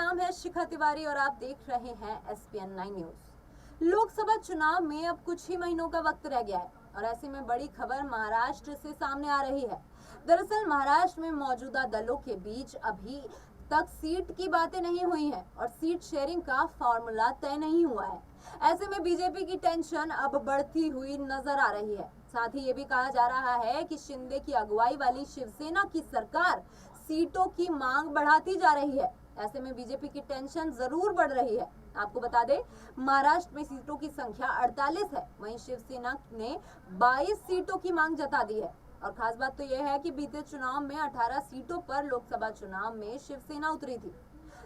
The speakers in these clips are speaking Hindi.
नाम है शिखा तिवारी और आप देख रहे हैं SPN 9 न्यूज। लोकसभा चुनाव में अब कुछ ही महीनों का वक्त रह गया है और ऐसे में बड़ी खबर महाराष्ट्र से सामने आ रही है। दरअसल महाराष्ट्र में मौजूदा दलों के बीच अभी तक सीट की बातें नहीं हुई हैं और सीट शेयरिंग का फॉर्मूला तय नहीं हुआ है। ऐसे में बीजेपी की टेंशन अब बढ़ती हुई नजर आ रही है। साथ ही ये भी कहा जा रहा है कि शिंदे की अगुवाई वाली शिवसेना की सरकार सीटों की मांग बढ़ाती जा रही है। ऐसे में बीजेपी की टेंशन जरूर बढ़ रही है। आपको बता दें, महाराष्ट्र में सीटों की संख्या 48 है, वहीं शिवसेना ने 22 सीटों की मांग जता दी है। और खास बात तो यह है कि बीते चुनाव में 18 सीटों पर लोकसभा चुनाव में शिवसेना उतरी थी।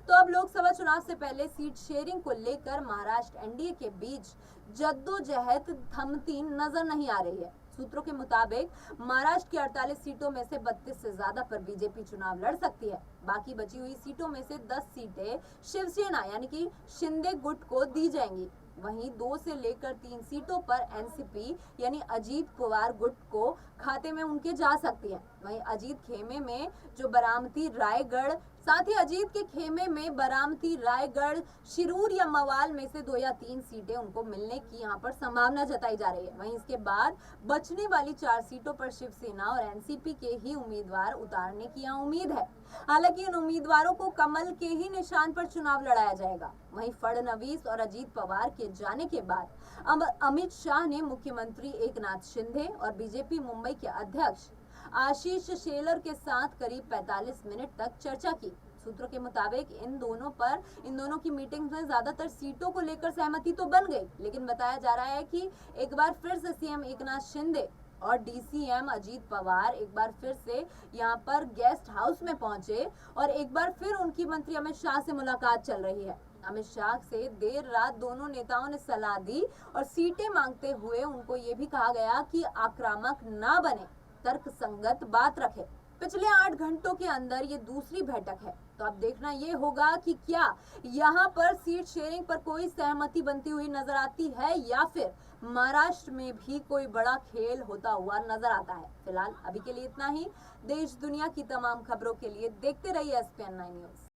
तो अब लोकसभा चुनाव से पहले सीट शेयरिंग को लेकर महाराष्ट्र एनडीए के बीच जद्दोजहद थमती नजर नहीं आ रही है। सूत्रों के मुताबिक महाराष्ट्र की 48 सीटों में से 32 से ज्यादा पर बीजेपी चुनाव लड़ सकती है। बाकी बची हुई सीटों में से 10 सीटें शिवसेना यानी कि शिंदे गुट को दी जाएंगी। वहीं 2 से लेकर 3 सीटों पर एनसीपी यानी अजीत पवार गुट को खाते में उनके जा सकती है। वहीं अजीत खेमे में जो बारामती रायगढ़, साथ ही अजीत के खेमे में बारामती रायगढ़, शिरूर या मवाल में से 2 या 3 सीटें उनको मिलने की यहाँ पर संभावना जताई जा रही है। वहीं इसके बाद बचने वाली 4 सीटों पर शिवसेना और एनसीपी के ही उम्मीदवार उतारने की यहाँ उम्मीद है। हालांकि इन उम्मीदवारों को कमल के ही निशान पर चुनाव लड़ाया जाएगा। वहीं फडणवीस और अजीत पवार के जाने के बाद अमित शाह ने मुख्यमंत्री एकनाथ शिंदे और बीजेपी मुंबई के अध्यक्ष आशीष शेलर के साथ करीब 45 मिनट तक चर्चा की। सूत्रों के मुताबिक इन दोनों की मीटिंग में ज्यादातर सीटों को लेकर सहमति तो बन गई, लेकिन बताया जा रहा है कि एक बार फिर से सीएम एकनाथ शिंदे और डीसीएम अजीत पवार एक बार फिर से यहाँ पर गेस्ट हाउस में पहुंचे और एक बार फिर उनकी मंत्री अमित शाह से मुलाकात चल रही है। अमित शाह से देर रात दोनों नेताओं ने सलाह दी और सीटें मांगते हुए उनको ये भी कहा गया कि आक्रामक ना बने, तर्क संगत बात रखे। पिछले 8 घंटों के अंदर ये दूसरी बैठक है, तो अब देखना ये होगा कि क्या यहाँ पर सीट शेयरिंग पर कोई सहमति बनती हुई नजर आती है या फिर महाराष्ट्र में भी कोई बड़ा खेल होता हुआ नजर आता है। फिलहाल अभी के लिए इतना ही। देश दुनिया की तमाम खबरों के लिए देखते रहिए SPN 9 न्यूज।